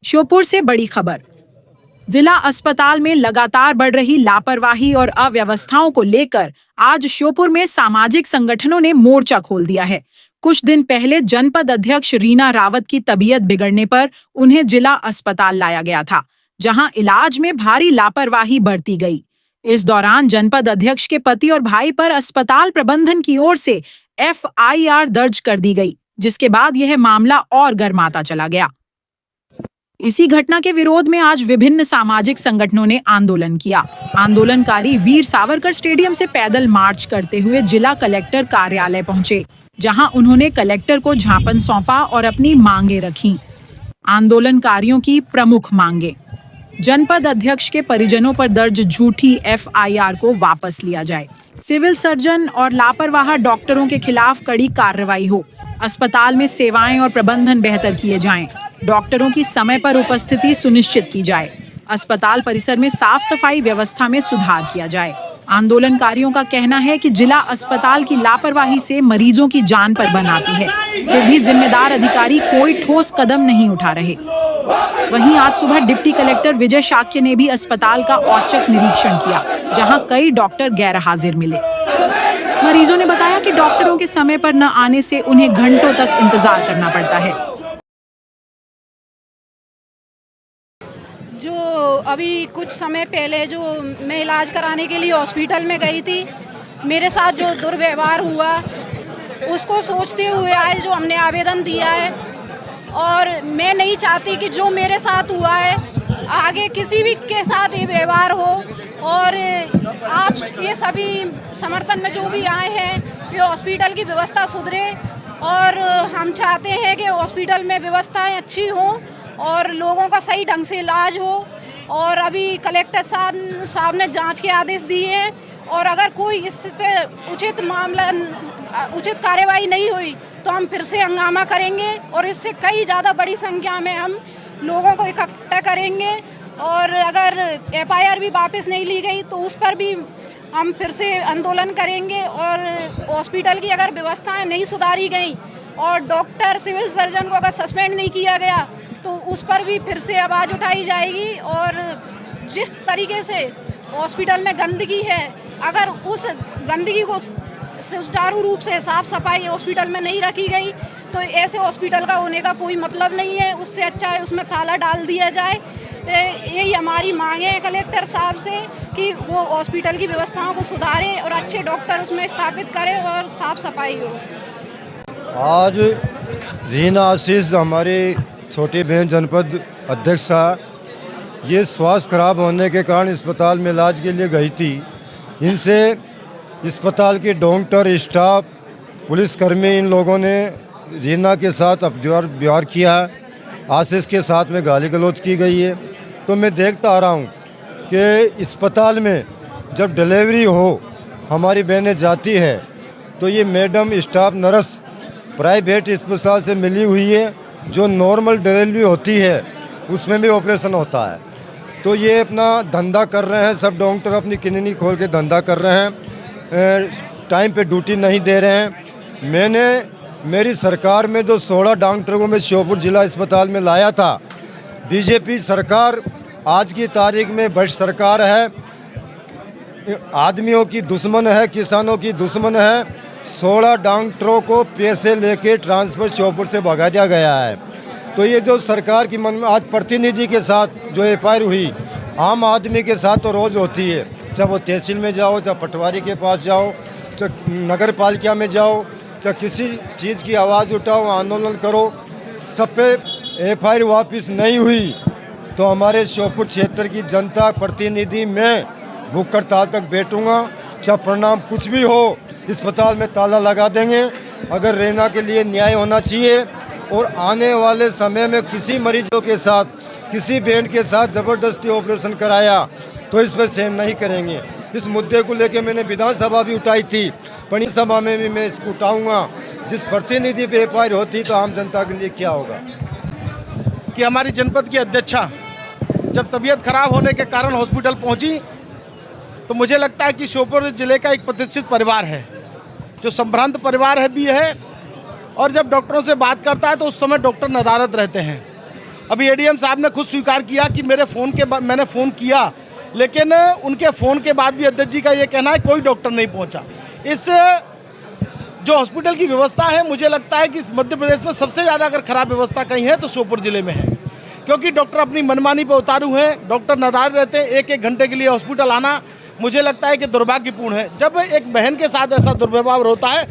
श्योपुर से बड़ी खबर। जिला अस्पताल में लगातार बढ़ रही लापरवाही और अव्यवस्थाओं को लेकर आज श्योपुर में सामाजिक संगठनों ने मोर्चा खोल दिया है। कुछ दिन पहले जनपद अध्यक्ष रीना रावत की तबीयत बिगड़ने पर उन्हें जिला अस्पताल लाया गया था, जहां इलाज में भारी लापरवाही बरती गई। इस दौरान जनपद अध्यक्ष के पति और भाई पर अस्पताल प्रबंधन की ओर से FIR दर्ज कर दी गई, जिसके बाद यह मामला और गर्माता चला गया। इसी घटना के विरोध में आज विभिन्न सामाजिक संगठनों ने आंदोलन किया। आंदोलनकारी वीर सावरकर स्टेडियम से पैदल मार्च करते हुए जिला कलेक्टर कार्यालय पहुंचे, जहां उन्होंने कलेक्टर को ज्ञापन सौंपा और अपनी मांगे रखीं। आंदोलनकारियों की प्रमुख मांगे: जनपद अध्यक्ष के परिजनों पर दर्ज झूठी FIR को वापस लिया जाए, सिविल सर्जन और लापरवाह डॉक्टरों के खिलाफ कड़ी कार्रवाई हो, अस्पताल में सेवाएं और प्रबंधन बेहतर किए जाएं, डॉक्टरों की समय पर उपस्थिति सुनिश्चित की जाए, अस्पताल परिसर में साफ सफाई व्यवस्था में सुधार किया जाए। आंदोलनकारियों का कहना है कि जिला अस्पताल की लापरवाही से मरीजों की जान पर बन आती है, फिर भी जिम्मेदार अधिकारी कोई ठोस कदम नहीं उठा रहे। वहीं आज सुबह डिप्टी कलेक्टर विजय शाक्य ने भी अस्पताल का औचक निरीक्षण किया, जहां कई डॉक्टर गैर हाजिर मिले। मरीजों ने बताया कि डॉक्टरों के समय पर न आने से उन्हें घंटों तक इंतजार करना पड़ता है। जो अभी कुछ समय पहले जो मैं इलाज कराने के लिए हॉस्पिटल में गई थी, मेरे साथ जो दुर्व्यवहार हुआ उसको सोचते हुए आज जो हमने आवेदन दिया है, और मैं नहीं चाहती कि जो मेरे साथ हुआ है आगे किसी भी के साथ ये व्यवहार हो। और आप ये सभी समर्थन में जो भी आए हैं, ये हॉस्पिटल की व्यवस्था सुधरे, और हम चाहते हैं कि हॉस्पिटल में व्यवस्थाएं अच्छी हों और लोगों का सही ढंग से इलाज हो। और अभी कलेक्टर साहब ने जांच के आदेश दिए हैं, और अगर कोई इस पे उचित कार्यवाही नहीं हुई तो हम फिर से हंगामा करेंगे, और इससे कई ज़्यादा बड़ी संख्या में हम लोगों को इकट्ठा करेंगे। और अगर FIR भी वापस नहीं ली गई तो उस पर भी हम फिर से आंदोलन करेंगे। और हॉस्पिटल की अगर व्यवस्थाएं नहीं सुधारी गई और डॉक्टर सिविल सर्जन को अगर सस्पेंड नहीं किया गया तो उस पर भी फिर से आवाज़ उठाई जाएगी। और जिस तरीके से हॉस्पिटल में गंदगी है, अगर उस गंदगी को सुचारू रूप से साफ सफाई हॉस्पिटल में नहीं रखी गई तो ऐसे हॉस्पिटल का होने का कोई मतलब नहीं है। उससे अच्छा है उसमें ताला डाल दिया जाए। यही हमारी मांगे है कलेक्टर साहब से कि वो हॉस्पिटल की व्यवस्थाओं को सुधारे और अच्छे डॉक्टर उसमें स्थापित करें और साफ सफाई हो। आज रीना आशीष हमारी छोटी बहन जनपद अध्यक्षा, ये स्वास्थ्य खराब होने के कारण अस्पताल में इलाज के लिए गई थी। इनसे अस्पताल के डॉक्टर, स्टाफ, पुलिसकर्मी, इन लोगों ने रीना के साथ व्यवहार किया। आशीष के साथ में गाली गलौज की गई है। तो मैं देखता आ रहा हूँ कि अस्पताल में जब डिलीवरी हो हमारी बहनें जाती है तो ये मैडम, स्टाफ, नर्स प्राइवेट अस्पताल से मिली हुई है। जो नॉर्मल डिलीवरी होती है उसमें भी ऑपरेशन होता है। तो ये अपना धंधा कर रहे हैं, सब डॉक्टर अपनी क्लिनिक खोल के धंधा कर रहे हैं, टाइम पे ड्यूटी नहीं दे रहे हैं। मेरी सरकार में जो 16 डॉक्टरों को मैं श्योपुर जिला अस्पताल में लाया था, बीजेपी सरकार आज की तारीख में भ्रष्ट सरकार है, आदमियों की दुश्मन है, किसानों की दुश्मन है। 16 डॉक्टरों को पैसे लेके ट्रांसफर श्योपुर से भगा दिया गया है। तो ये जो सरकार की मन में आज प्रतिनिधि के साथ जो FIR हुई, आम आदमी के साथ तो रोज़ होती है, चाहे वो तहसील में जाओ, चाहे पटवारी के पास जाओ, चाहे नगर पालिका में जाओ, चाहे किसी चीज़ की आवाज़ उठाओ, आंदोलन करो, सब पे FIR वापस नहीं हुई तो हमारे श्योपुर क्षेत्र की जनता प्रतिनिधि मैं भूख हड़ताल तक बैठूँगा। चाहे परिणाम कुछ भी हो, अस्पताल में ताला लगा देंगे। अगर रीना के लिए न्याय होना चाहिए, और आने वाले समय में किसी मरीजों के साथ, किसी बहन के साथ ज़बरदस्ती ऑपरेशन कराया तो इस पर सहन नहीं करेंगे। इस मुद्दे को लेकर मैंने विधानसभा भी उठाई थी, पणी सभा में भी मैं इसको उठाऊंगा। जिस प्रतिनिधि पे FIR होती तो आम जनता के लिए क्या होगा। कि हमारी जनपद की अध्यक्षा जब तबीयत खराब होने के कारण हॉस्पिटल पहुंची तो मुझे लगता है कि श्योपुर जिले का एक प्रतिष्ठित परिवार है, जो संभ्रांत परिवार है भी है। और जब डॉक्टरों से बात करता है तो उस समय डॉक्टर नदारद रहते हैं। अभी एडीएम साहब ने खुद स्वीकार किया कि मेरे फ़ोन के बाद मैंने फ़ोन किया, लेकिन उनके फ़ोन के बाद भी अध्यक्ष जी का ये कहना है कोई डॉक्टर नहीं पहुंचा। इस जो हॉस्पिटल की व्यवस्था है, मुझे लगता है कि इस मध्य प्रदेश में सबसे ज़्यादा अगर खराब व्यवस्था कहीं है तो श्योपुर जिले में है, क्योंकि डॉक्टर अपनी मनमानी पर उतारू हैं। डॉक्टर नादार रहते हैं, एक घंटे के लिए हॉस्पिटल आना मुझे लगता है कि दुर्भाग्यपूर्ण है। जब एक बहन के साथ ऐसा दुर्व्यवहार होता है,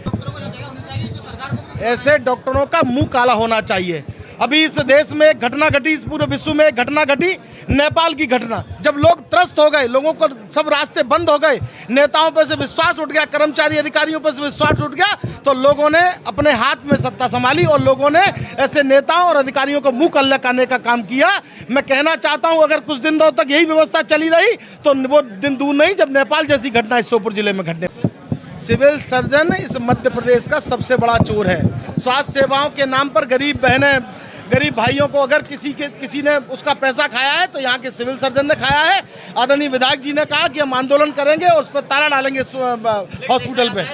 ऐसे डॉक्टरों का मुंह काला होना चाहिए। अभी इस देश में एक घटना घटी, इस पूरे विश्व में एक घटना घटी, नेपाल की घटना। जब लोग त्रस्त हो गए, लोगों को सब रास्ते बंद हो गए, नेताओं पर से विश्वास उठ गया, कर्मचारी अधिकारियों पर से विश्वास उठ गया, तो लोगों ने अपने हाथ में सत्ता संभाली और लोगों ने ऐसे नेताओं और अधिकारियों को मुंह काला करने का काम किया। मैं कहना चाहता हूं, अगर कुछ दिनों तक यही व्यवस्था चली रही तो वो दिन दूर नहीं जब नेपाल जैसी घटना इस श्योपुर जिले में घटने। सिविल सर्जन इस मध्य प्रदेश का सबसे बड़ा चोर है। स्वास्थ्य सेवाओं के नाम पर गरीब बहनें, गरीब भाइयों को अगर किसी ने उसका पैसा खाया है तो यहाँ के सिविल सर्जन ने खाया है। आदरणीय विधायक जी ने कहा कि हम आंदोलन करेंगे और उस पर ताला डालेंगे हॉस्पिटल पे।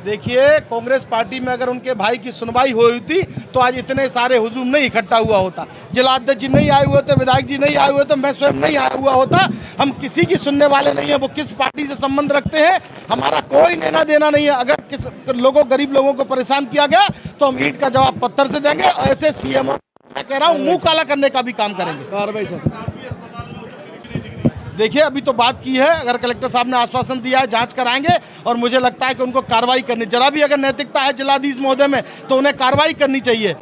देखिए, कांग्रेस पार्टी में अगर उनके भाई की सुनवाई हुई थी तो आज इतने सारे हुजूम नहीं इकट्ठा हुआ होता। जिलाध्यक्ष जी नहीं आए हुए थे, विधायक जी नहीं आए हुए थे, मैं स्वयं नहीं आया हुआ होता। हम किसी की सुनने वाले नहीं है, वो किस पार्टी से संबंध रखते हैं हमारा कोई लेना देना नहीं है। अगर किस गरीब लोगों को परेशान किया गया तो हम ईंट का जवाब पत्थर से देंगे। और ऐसे सीएम मैं कह रहा हूँ मुंह काला करने का भी काम करेंगे। देखिए, अभी तो बात की है, अगर कलेक्टर साहब ने आश्वासन दिया है जांच कराएंगे और मुझे लगता है कि उनको कार्रवाई करनी, जरा भी अगर नैतिकता है जिलाधीश महोदय में तो उन्हें कार्रवाई करनी चाहिए।